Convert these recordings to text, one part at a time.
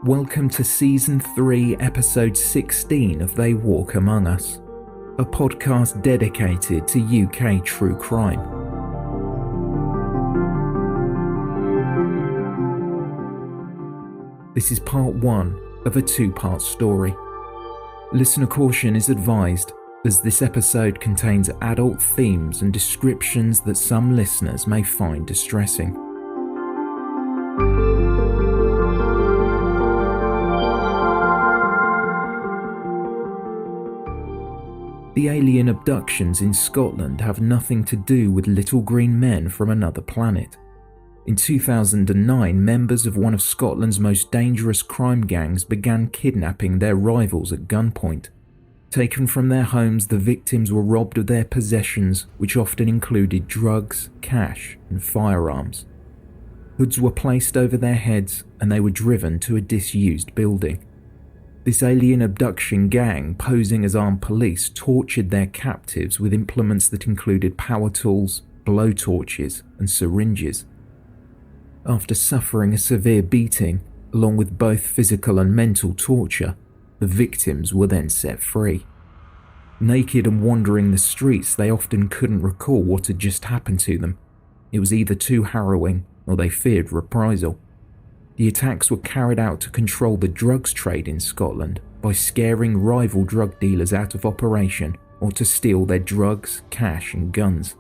Welcome to Season 3, Episode 16 of They Walk Among Us, a podcast dedicated to UK true crime. This is part 1 of a 2-part story. Listener caution is advised, as this episode contains adult themes and descriptions that some listeners may find distressing. The alien abductions in Scotland have nothing to do with little green men from another planet. In 2009, members of one of Scotland's most dangerous crime gangs began kidnapping their rivals at gunpoint. Taken from their homes, the victims were robbed of their possessions, which often included drugs, cash, and firearms. Hoods were placed over their heads and they were driven to a disused building. This alien abduction gang, posing as armed police, tortured their captives with implements that included power tools, blowtorches, and syringes. After suffering a severe beating, along with both physical and mental torture, the victims were then set free. Naked and wandering the streets, they often couldn't recall what had just happened to them. It was either too harrowing or they feared reprisal. The attacks were carried out to control the drugs trade in Scotland by scaring rival drug dealers out of operation or to steal their drugs, cash and guns.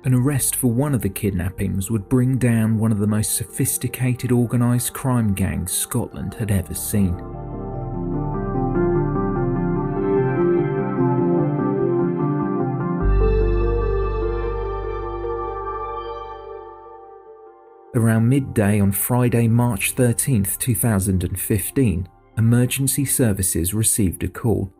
An arrest for one of the kidnappings would bring down one of the most sophisticated organised crime gangs Scotland had ever seen. Around midday on Friday, March 13, 2015, emergency services received a call.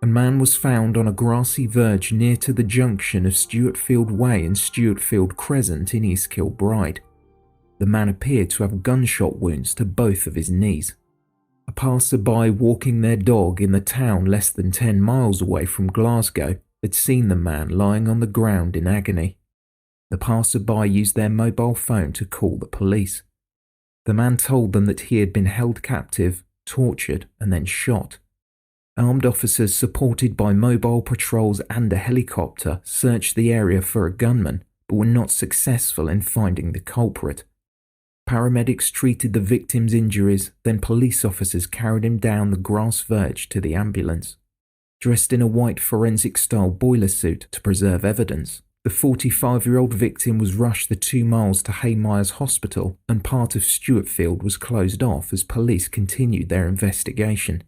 A man was found on a grassy verge near to the junction of Stewartfield Way and Stewartfield Crescent in East Kilbride. The man appeared to have gunshot wounds to both of his knees. A passerby walking their dog in the town less than 10 miles away from Glasgow had seen the man lying on the ground in agony. The passerby used their mobile phone to call the police. The man told them that he had been held captive, tortured, and then shot. Armed officers supported by mobile patrols and a helicopter searched the area for a gunman, but were not successful in finding the culprit. Paramedics treated the victim's injuries, then police officers carried him down the grass verge to the ambulance. Dressed in a white forensic-style boiler suit to preserve evidence, the 45-year-old victim was rushed the 2 miles to Haymyres Hospital, and part of Stewartfield was closed off as police continued their investigation.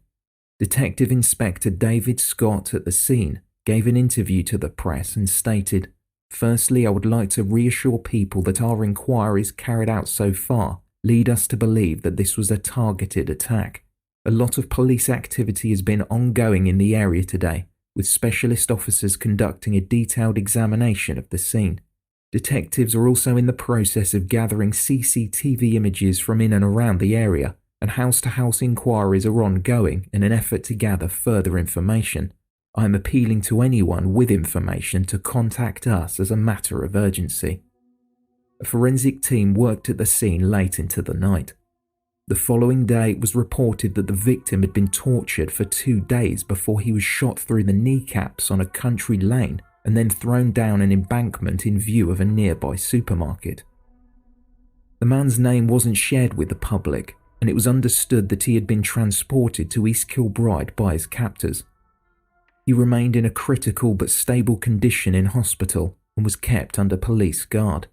Detective Inspector David Scott at the scene gave an interview to the press and stated, "Firstly, I would like to reassure people that our inquiries carried out so far lead us to believe that this was a targeted attack. A lot of police activity has been ongoing in the area today, with specialist officers conducting a detailed examination of the scene. Detectives are also in the process of gathering CCTV images from in and around the area, and house-to-house inquiries are ongoing in an effort to gather further information. I am appealing to anyone with information to contact us as a matter of urgency." A forensic team worked at the scene late into the night. The following day, it was reported that the victim had been tortured for 2 days before he was shot through the kneecaps on a country lane and then thrown down an embankment in view of a nearby supermarket. The man's name wasn't shared with the public, and it was understood that he had been transported to East Kilbride by his captors. He remained in a critical but stable condition in hospital and was kept under police guard.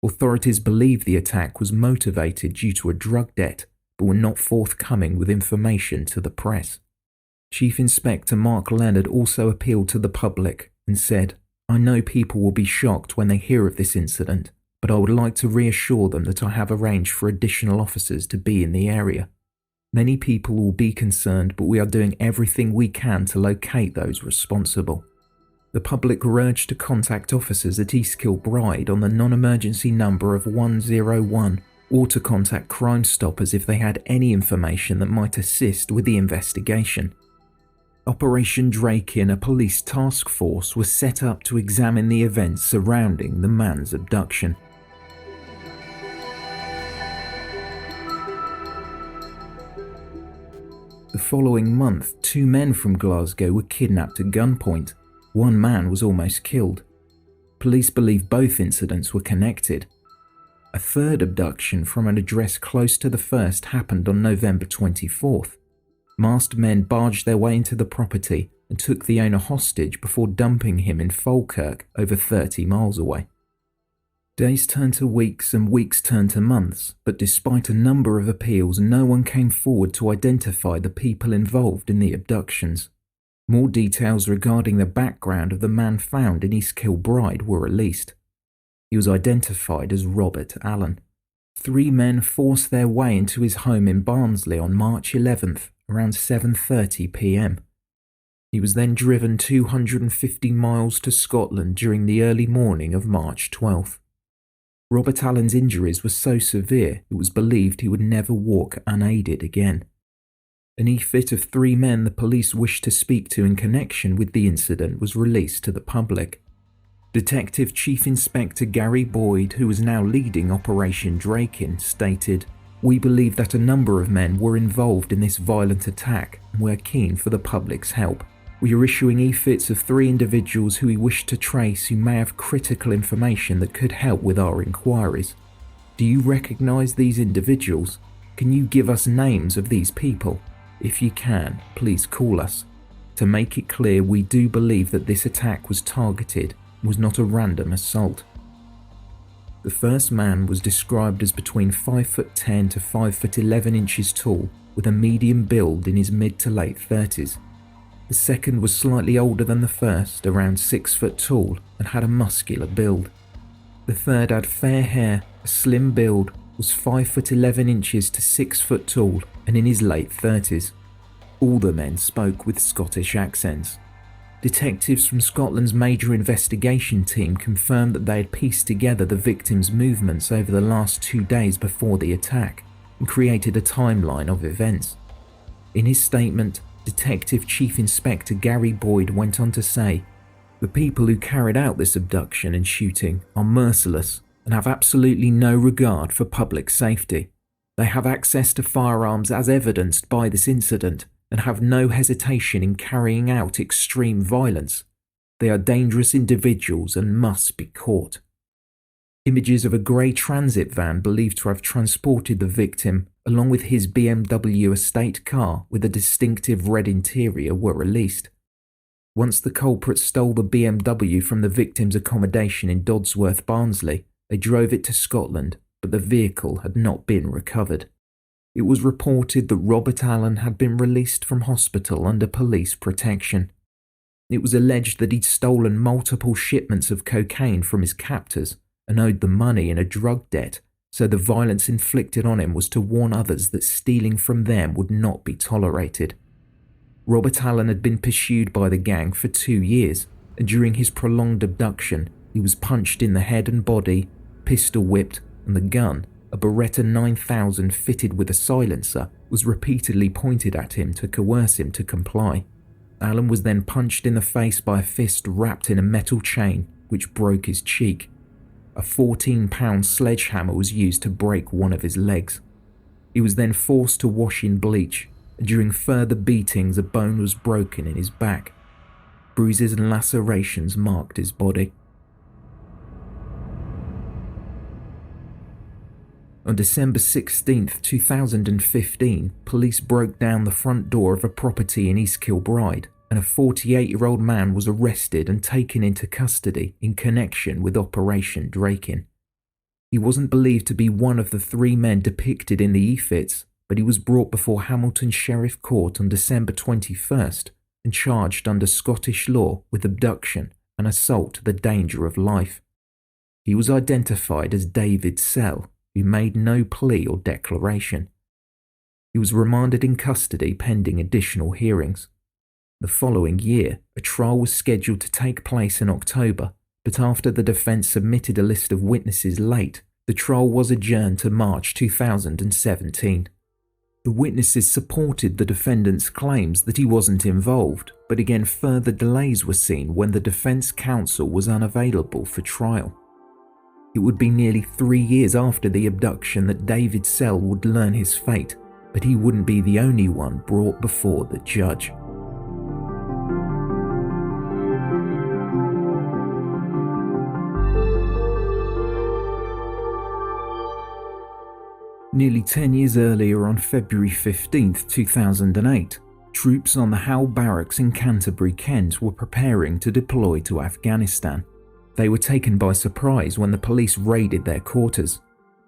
Authorities believe the attack was motivated due to a drug debt, but were not forthcoming with information to the press. Chief Inspector Mark Leonard also appealed to the public and said, "I know people will be shocked when they hear of this incident, but I would like to reassure them that I have arranged for additional officers to be in the area. Many people will be concerned, but we are doing everything we can to locate those responsible." The public were urged to contact officers at East Kilbride on the non-emergency number of 101 or to contact Crime Stoppers if they had any information that might assist with the investigation. Operation Draken, a police task force, was set up to examine the events surrounding the man's abduction. following month, 2 men from Glasgow were kidnapped at gunpoint. 1 man was almost killed. Police believe both incidents were connected. A third abduction from an address close to the first happened on November 24th. Masked men barged their way into the property and took the owner hostage before dumping him in Falkirk, over 30 miles away. Days turned to weeks and weeks turned to months, but despite a number of appeals, no one came forward to identify the people involved in the abductions. More details regarding the background of the man found in East Kilbride were released. He was identified as Robert Allen. 3 men forced their way into his home in Barnsley on March 11th, around 7:30 p.m. He was then driven 250 miles to Scotland during the early morning of March 12th. Robert Allen's injuries were so severe it was believed he would never walk unaided again. An e-fit of 3 men the police wished to speak to in connection with the incident was released to the public. Detective Chief Inspector Gary Boyd, who was now leading Operation Draken, stated, "We believe that a number of men were involved in this violent attack and we're keen for the public's help. We are issuing e-fits of 3 individuals who we wish to trace who may have critical information that could help with our inquiries. Do you recognise these individuals? Can you give us names of these people? If you can, please call us. To make it clear, we do believe that this attack was targeted and was not a random assault." The first man was described as between 5'10" to 5'11" tall, with a medium build in his mid to late 30s. The second was slightly older than the first, around 6 foot tall, and had a muscular build. The third had fair hair, a slim build, was 5'11" to 6 foot tall, and in his late 30s. All the men spoke with Scottish accents. Detectives from Scotland's major investigation team confirmed that they had pieced together the victims' movements over the last 2 days before the attack and created a timeline of events. In his statement, Detective Chief Inspector Gary Boyd went on to say, "The people who carried out this abduction and shooting are merciless and have absolutely no regard for public safety. They have access to firearms as evidenced by this incident and have no hesitation in carrying out extreme violence. They are dangerous individuals and must be caught." Images of a grey transit van believed to have transported the victim, along with his BMW estate car with a distinctive red interior, were released. Once the culprits stole the BMW from the victim's accommodation in Dodsworth, Barnsley, they drove it to Scotland, but the vehicle had not been recovered. It was reported that Robert Allen had been released from hospital under police protection. It was alleged that he'd stolen multiple shipments of cocaine from his captors and owed them money in a drug debt, so the violence inflicted on him was to warn others that stealing from them would not be tolerated. Robert Allen had been pursued by the gang for 2 years, and during his prolonged abduction, he was punched in the head and body, pistol whipped, and the gun, a Beretta 9000 fitted with a silencer, was repeatedly pointed at him to coerce him to comply. Allen was then punched in the face by a fist wrapped in a metal chain, which broke his cheek. A 14-pound sledgehammer was used to break one of his legs. He was then forced to wash in bleach, and during further beatings a bone was broken in his back. Bruises and lacerations marked his body. On December 16, 2015, police broke down the front door of a property in East Kilbride, and a 48-year-old man was arrested and taken into custody in connection with Operation Draken. He wasn't believed to be one of the 3 men depicted in the e-fits, but he was brought before Hamilton Sheriff Court on December 21st and charged under Scottish law with abduction and assault to the danger of life. He was identified as David Sell, who made no plea or declaration. He was remanded in custody pending additional hearings. The following year, a trial was scheduled to take place in October, but after the defence submitted a list of witnesses late, the trial was adjourned to March 2017. The witnesses supported the defendant's claims that he wasn't involved, but again further delays were seen when the defence counsel was unavailable for trial. It would be nearly 3 years after the abduction that David Sell would learn his fate. but he wouldn't be the only one brought before the judge. Nearly 10 years earlier, on February 15, 2008, troops on the Hull Barracks in Canterbury, Kent were preparing to deploy to Afghanistan. They were taken by surprise when the police raided their quarters.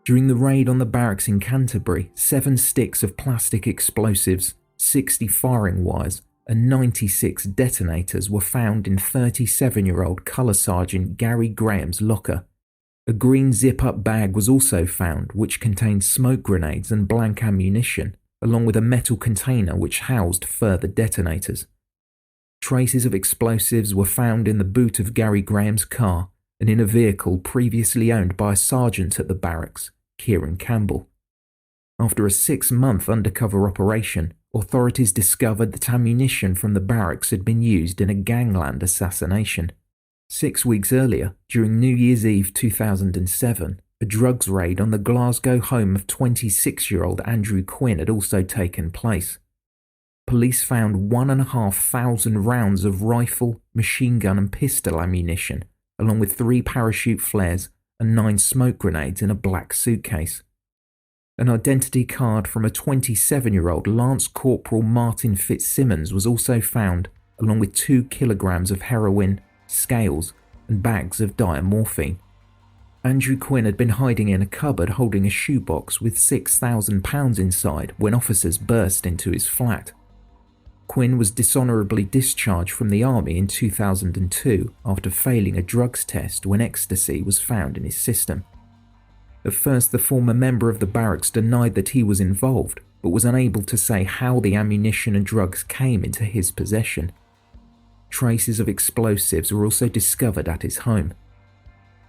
During the raid on the barracks in Canterbury, 7 sticks of plastic explosives, 60 firing wires, and 96 detonators were found in 37-year-old Colour Sergeant Gary Graham's locker. A green zip-up bag was also found, which contained smoke grenades and blank ammunition, along with a metal container which housed further detonators. Traces of explosives were found in the boot of Gary Graham's car and in a vehicle previously owned by a sergeant at the barracks, Kieran Campbell. After a 6-month undercover operation, authorities discovered that ammunition from the barracks had been used in a Gangland assassination. 6 weeks earlier, during New Year's Eve 2007, a drugs raid on the Glasgow home of 26-year-old Andrew Quinn had also taken place. Police found 1,500 rounds of rifle, machine gun and pistol ammunition, along with 3 parachute flares and 9 smoke grenades in a black suitcase. An identity card from a 27-year-old Lance Corporal Martin Fitzsimmons was also found, along with 2 kilograms of heroin, scales, and bags of diamorphine. Andrew Quinn had been hiding in a cupboard holding a shoebox with £6,000 inside when officers burst into his flat. Quinn was dishonourably discharged from the army in 2002 after failing a drugs test when ecstasy was found in his system. At first, the former member of the barracks denied that he was involved, but was unable to say how the ammunition and drugs came into his possession. Traces of explosives were also discovered at his home.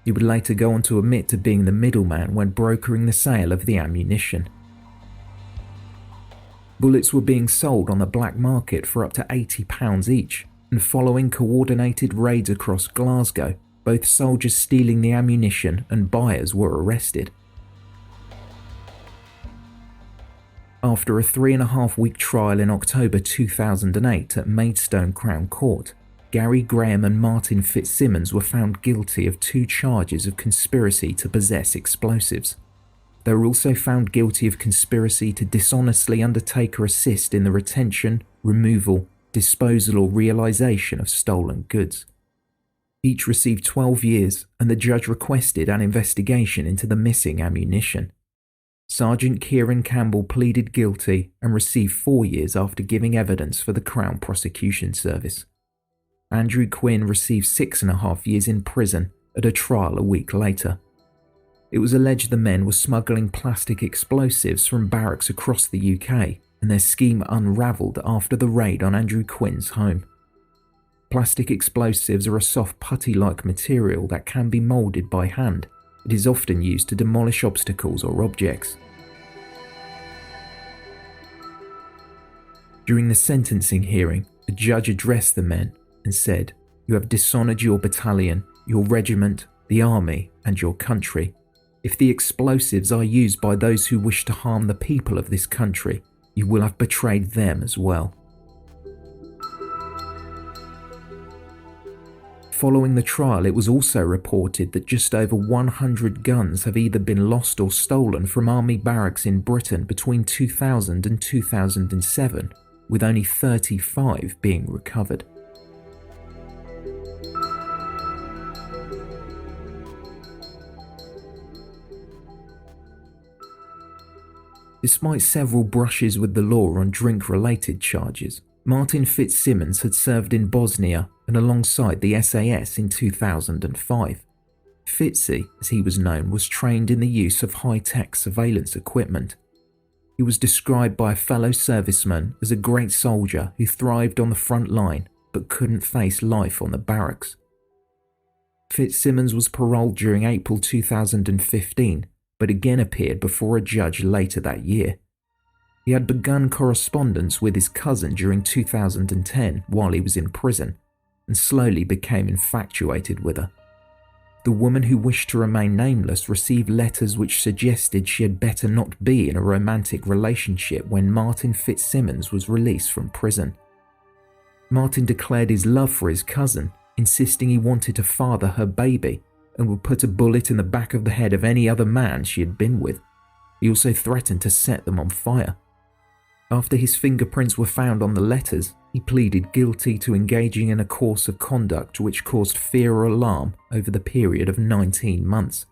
He would later go on to admit to being the middleman when brokering the sale of the ammunition. Bullets were being sold on the black market for up to £80 each, and following coordinated raids across Glasgow, both soldiers stealing the ammunition and buyers were arrested. After a 3.5-week trial in October 2008 at Maidstone Crown Court, Gary Graham and Martin Fitzsimmons were found guilty of 2 charges of conspiracy to possess explosives. They were also found guilty of conspiracy to dishonestly undertake or assist in the retention, removal, disposal or realisation of stolen goods. Each received 12 years, and the judge requested an investigation into the missing ammunition. Sergeant Kieran Campbell pleaded guilty and received 4 years after giving evidence for the Crown Prosecution Service. Andrew Quinn received 6.5 years in prison at a trial a week later. It was alleged the men were smuggling plastic explosives from barracks across the UK, and their scheme unravelled after the raid on Andrew Quinn's home. Plastic explosives are a soft putty-like material that can be moulded by hand. It is often used to demolish obstacles or objects. During the sentencing hearing, the judge addressed the men and said, "You have dishonoured your battalion, your regiment, the army, and your country. If the explosives are used by those who wish to harm the people of this country, you will have betrayed them as well." Following the trial, it was also reported that just over 100 guns have either been lost or stolen from army barracks in Britain between 2000 and 2007, with only 35 being recovered. Despite several brushes with the law on drink-related charges, Martin Fitzsimmons had served in Bosnia and alongside the SAS in 2005. Fitzy, as he was known, was trained in the use of high-tech surveillance equipment. He was described by a fellow serviceman as a great soldier who thrived on the front line but couldn't face life on the barracks. Fitzsimmons was paroled during April 2015, but again appeared before a judge later that year. He had begun correspondence with his cousin during 2010 while he was in prison, and slowly became infatuated with her. The woman who wished to remain nameless received letters which suggested she had better not be in a romantic relationship when Martin Fitzsimmons was released from prison. Martin declared his love for his cousin, insisting he wanted to father her baby and would put a bullet in the back of the head of any other man she had been with. He also threatened to set them on fire. After his fingerprints were found on the letters, he pleaded guilty to engaging in a course of conduct which caused fear or alarm over the period of 19 months.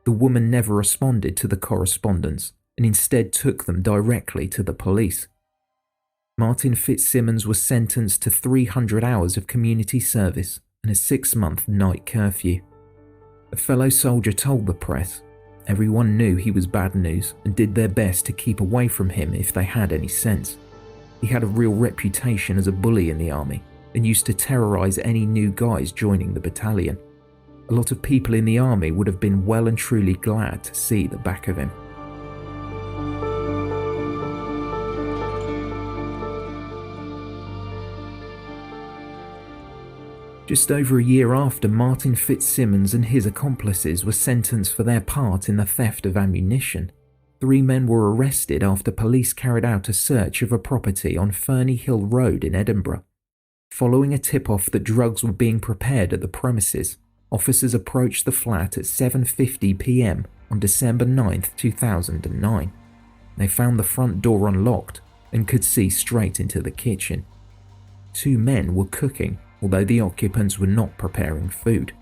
The woman never responded to the correspondence and instead took them directly to the police. Martin Fitzsimmons was sentenced to 300 hours of community service and a 6-month night curfew. A fellow soldier told the press, "Everyone knew he was bad news and did their best to keep away from him if they had any sense. He had a real reputation as a bully in the army and used to terrorize any new guys joining the battalion. A lot of people in the army would have been well and truly glad to see the back of him." Just over a year after Martin Fitzsimmons and his accomplices were sentenced for their part in the theft of ammunition, 3 men were arrested after police carried out a search of a property on Ferny Hill Road in Edinburgh. Following a tip-off that drugs were being prepared at the premises, officers approached the flat at 7:50 p.m. on December 9, 2009. They found the front door unlocked and could see straight into the kitchen. 2 men were cooking, although the occupants were not preparing food.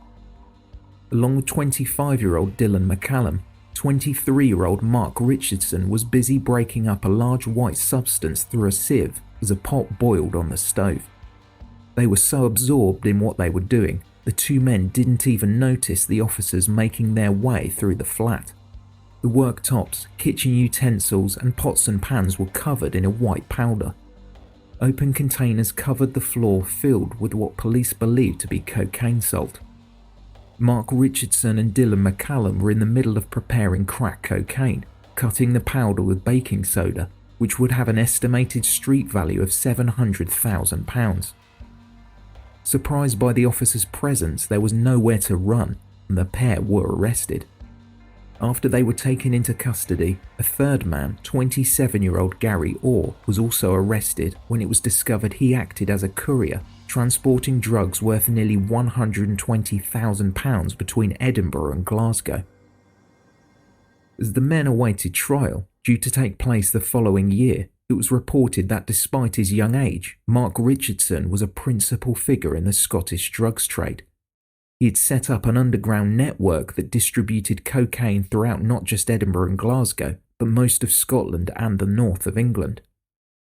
Along with 25-year-old Dylan McCallum, 23-year-old Mark Richardson was busy breaking up a large white substance through a sieve as a pot boiled on the stove. They were so absorbed in what they were doing, the 2 men didn't even notice the officers making their way through the flat. The worktops, kitchen utensils and pots and pans were covered in a white powder. Open containers covered the floor filled with what police believed to be cocaine salt. Mark Richardson and Dylan McCallum were in the middle of preparing crack cocaine, cutting the powder with baking soda, which would have an estimated street value of £700,000. Surprised by the officers' presence, there was nowhere to run, and the pair were arrested. After they were taken into custody, a third man, 27-year-old Gary Orr, was also arrested when it was discovered he acted as a courier, transporting drugs worth nearly £120,000 between Edinburgh and Glasgow. As the men awaited trial, due to take place the following year, it was reported that despite his young age, Mark Richardson was a principal figure in the Scottish drugs trade. He had set up an underground network that distributed cocaine throughout not just Edinburgh and Glasgow, but most of Scotland and the north of England.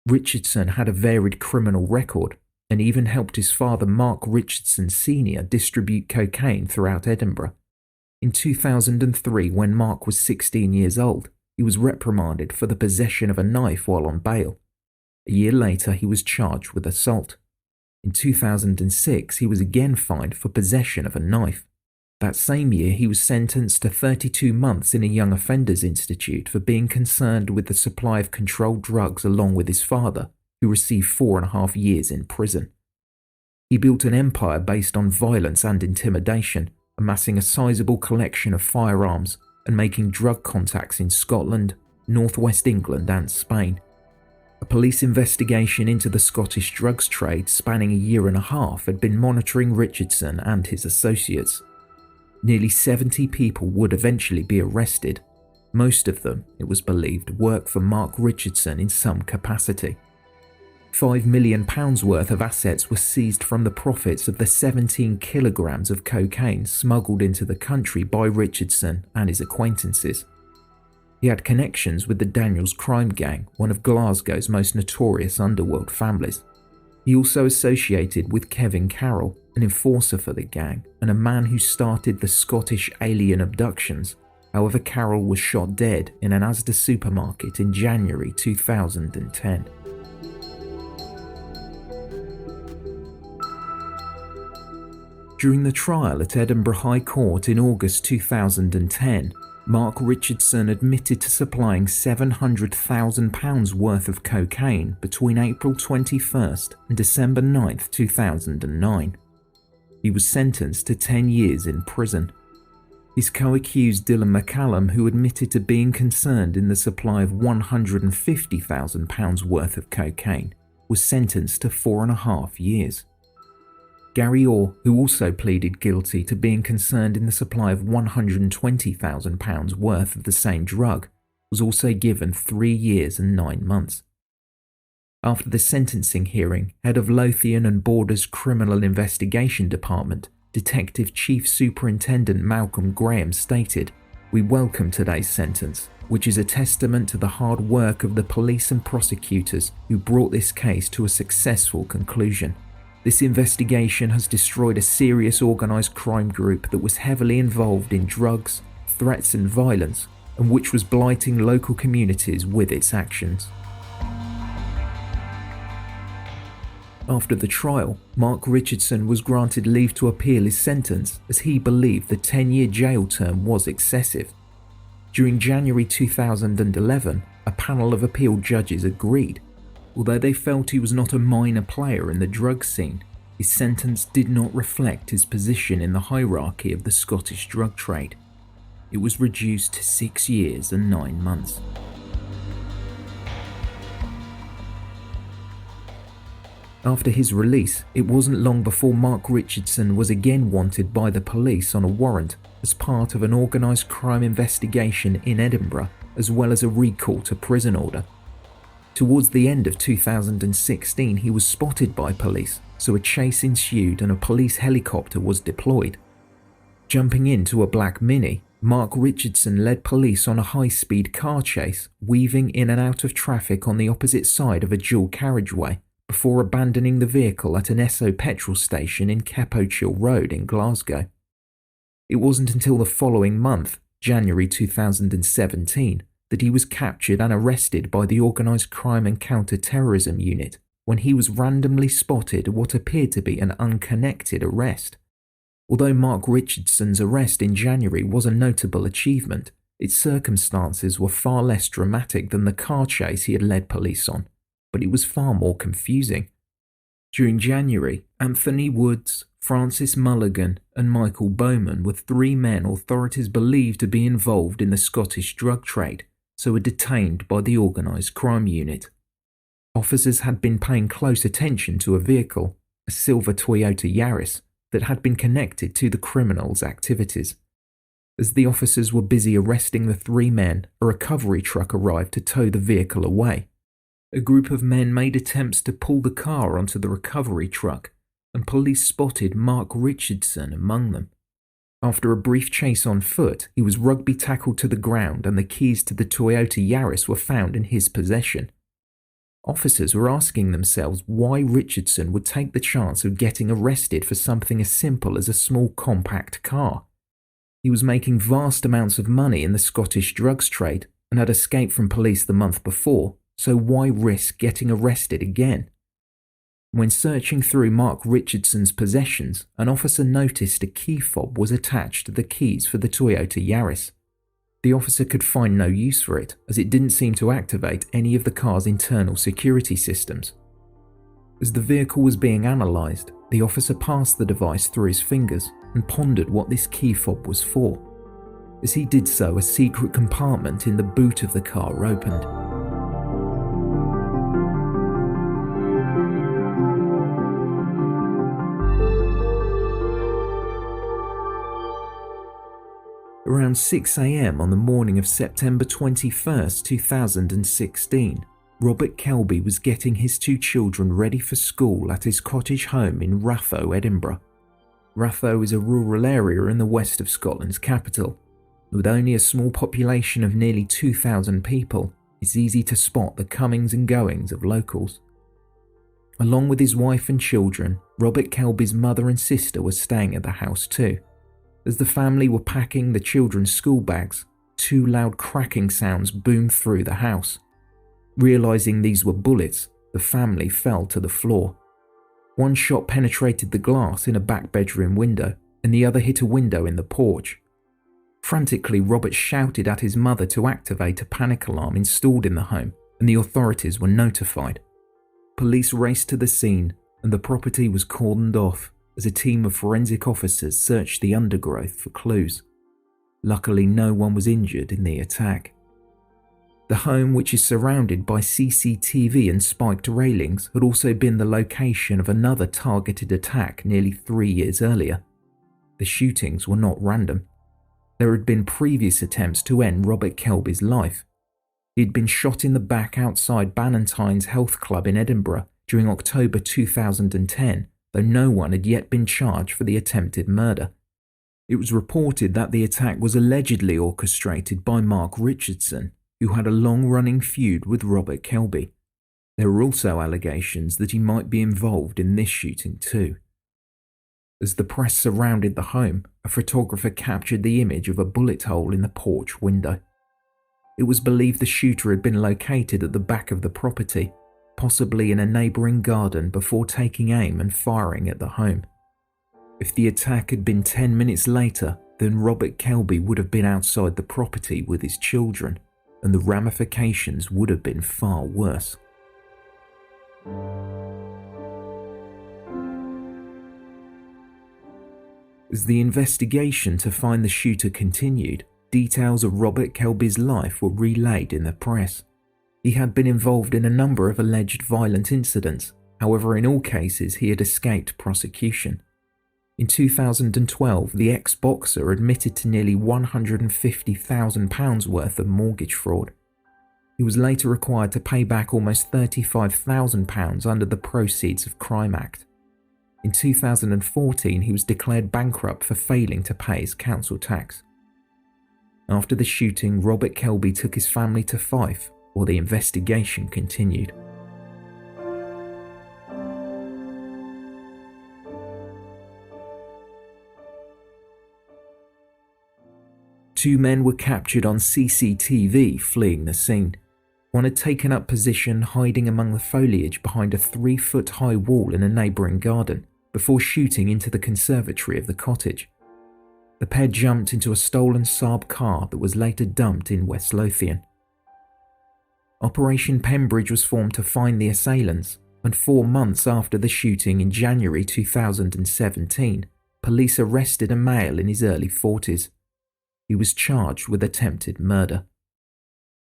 Richardson had a varied criminal record and even helped his father Mark Richardson Sr. distribute cocaine throughout Edinburgh. In 2003, when Mark was 16 years old, he was reprimanded for the possession of a knife while on bail. A year later, he was charged with assault. In 2006, he was again fined for possession of a knife. That same year, he was sentenced to 32 months in a young offenders institute for being concerned with the supply of controlled drugs along with his father, who received 4.5 years in prison. He built an empire based on violence and intimidation, amassing a sizable collection of firearms and making drug contacts in Scotland, northwest England and Spain. A police investigation into the Scottish drugs trade spanning a year and a half had been monitoring Richardson and his associates. Nearly 70 people would eventually be arrested. Most of them, it was believed, worked for Mark Richardson in some capacity. £5 million worth of assets were seized from the profits of the 17 kilograms of cocaine smuggled into the country by Richardson and his acquaintances. He had connections with the Daniels crime gang, one of Glasgow's most notorious underworld families. He also associated with Kevin Carroll, an enforcer for the gang, and a man who started the Scottish alien abductions. However, Carroll was shot dead in an Asda supermarket in January 2010. During the trial at Edinburgh High Court in August 2010, Mark Richardson admitted to supplying £700,000 worth of cocaine between April 21st and December 9th, 2009. He was sentenced to 10 years in prison. His co-accused Dylan McCallum, who admitted to being concerned in the supply of £150,000 worth of cocaine, was sentenced to 4.5 years. Gary Orr, who also pleaded guilty to being concerned in the supply of £120,000 worth of the same drug, was also given 3 years and 9 months. After the sentencing hearing, head of Lothian and Borders Criminal Investigation Department, Detective Chief Superintendent Malcolm Graham stated, "We welcome today's sentence, which is a testament to the hard work of the police and prosecutors who brought this case to a successful conclusion. This investigation has destroyed a serious organised crime group that was heavily involved in drugs, threats and violence, and which was blighting local communities with its actions." After the trial, Mark Richardson was granted leave to appeal his sentence as he believed the 10-year jail term was excessive. During January 2011, a panel of appeal judges agreed. Although they felt he was not a minor player in the drug scene, his sentence did not reflect his position in the hierarchy of the Scottish drug trade. It was reduced to 6 years and 9 months. After his release, it wasn't long before Mark Richardson was again wanted by the police on a warrant as part of an organised crime investigation in Edinburgh, as well as a recall to prison order. Towards the end of 2016, he was spotted by police, so a chase ensued and a police helicopter was deployed. Jumping into a black Mini, Mark Richardson led police on a high-speed car chase, weaving in and out of traffic on the opposite side of a dual carriageway, before abandoning the vehicle at an Esso petrol station in Kepochill Road in Glasgow. It wasn't until the following month, January 2017, that he was captured and arrested by the Organised Crime and Counter-Terrorism Unit when he was randomly spotted at what appeared to be an unconnected arrest. Although Mark Richardson's arrest in January was a notable achievement, its circumstances were far less dramatic than the car chase he had led police on, but it was far more confusing. During January, Anthony Woods, Francis Mulligan and Michael Bowman were 3 men authorities believed to be involved in the Scottish drug trade, so were detained by the Organised Crime Unit. Officers had been paying close attention to a vehicle, a silver Toyota Yaris, that had been connected to the criminals' activities. As the officers were busy arresting the 3 men, a recovery truck arrived to tow the vehicle away. A group of men made attempts to pull the car onto the recovery truck, and police spotted Mark Richardson among them. After a brief chase on foot, he was rugby tackled to the ground and the keys to the Toyota Yaris were found in his possession. Officers were asking themselves why Richardson would take the chance of getting arrested for something as simple as a small compact car. He was making vast amounts of money in the Scottish drugs trade and had escaped from police the month before, so why risk getting arrested again? When searching through Mark Richardson's possessions, an officer noticed a key fob was attached to the keys for the Toyota Yaris. The officer could find no use for it, as it didn't seem to activate any of the car's internal security systems. As the vehicle was being analysed, the officer passed the device through his fingers and pondered what this key fob was for. As he did so, a secret compartment in the boot of the car opened. Around 6 a.m. on the morning of September 21, 2016, Robert Kelby was getting his 2 children ready for school at his cottage home in Ratho, Edinburgh. Ratho is a rural area in the west of Scotland's capital. With only a small population of nearly 2,000 people, it's easy to spot the comings and goings of locals. Along with his wife and children, Robert Kelby's mother and sister were staying at the house too. As the family were packing the children's school bags, 2 loud cracking sounds boomed through the house. Realising these were bullets, the family fell to the floor. One shot penetrated the glass in a back bedroom window, and the other hit a window in the porch. Frantically, Robert shouted at his mother to activate a panic alarm installed in the home, and the authorities were notified. Police raced to the scene, and the property was cordoned off, as a team of forensic officers searched the undergrowth for clues. Luckily, no one was injured in the attack. The home, which is surrounded by CCTV and spiked railings, had also been the location of another targeted attack nearly 3 years earlier. The shootings were not random. There had been previous attempts to end Robert Kelby's life. He had been shot in the back outside Ballantyne's Health Club in Edinburgh during October 2010, though no one had yet been charged for the attempted murder. It was reported that the attack was allegedly orchestrated by Mark Richardson, who had a long-running feud with Robert Kelby. There were also allegations that he might be involved in this shooting too. As the press surrounded the home, a photographer captured the image of a bullet hole in the porch window. It was believed the shooter had been located at the back of the property, possibly in a neighbouring garden, before taking aim and firing at the home. If the attack had been 10 minutes later, then Robert Kelby would have been outside the property with his children, and the ramifications would have been far worse. As the investigation to find the shooter continued, details of Robert Kelby's life were relayed in the press. He had been involved in a number of alleged violent incidents, however in all cases he had escaped prosecution. In 2012, the ex-boxer admitted to nearly £150,000 worth of mortgage fraud. He was later required to pay back almost £35,000 under the Proceeds of Crime Act. In 2014, he was declared bankrupt for failing to pay his council tax. After the shooting, Robert Kelby took his family to Fife, while the investigation continued. Two men were captured on CCTV fleeing the scene. One had taken up position hiding among the foliage behind a 3-foot-high wall in a neighbouring garden before shooting into the conservatory of the cottage. The pair jumped into a stolen Saab car that was later dumped in West Lothian. Operation Pembridge was formed to find the assailants, and 4 months after the shooting in January 2017, police arrested a male in his early 40s. He was charged with attempted murder.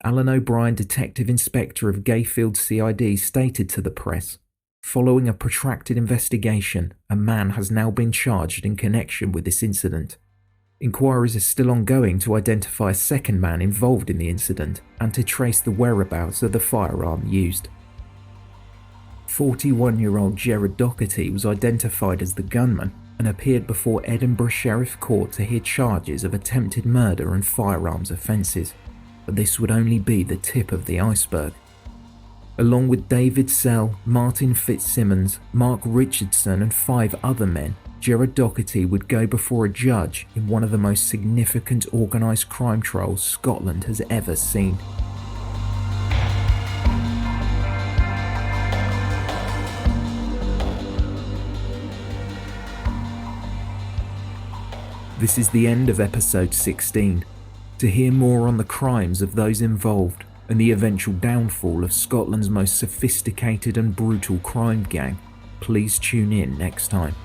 Alan O'Brien, Detective Inspector of Gayfield CID, stated to the press, "Following a protracted investigation, a man has now been charged in connection with this incident. Inquiries are still ongoing to identify a second man involved in the incident and to trace the whereabouts of the firearm used." 41-year-old Gerard Doherty was identified as the gunman and appeared before Edinburgh Sheriff Court to hear charges of attempted murder and firearms offences, but this would only be the tip of the iceberg. Along with David Sell, Martin Fitzsimmons, Mark Richardson and 5 other men, Gerard Doherty would go before a judge in one of the most significant organised crime trials Scotland has ever seen. This is the end of episode 16. To hear more on the crimes of those involved and the eventual downfall of Scotland's most sophisticated and brutal crime gang, please tune in next time.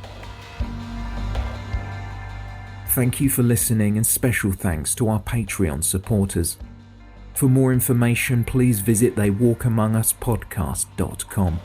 Thank you for listening, and special thanks to our Patreon supporters. For more information, please visit theywalkamonguspodcast.com.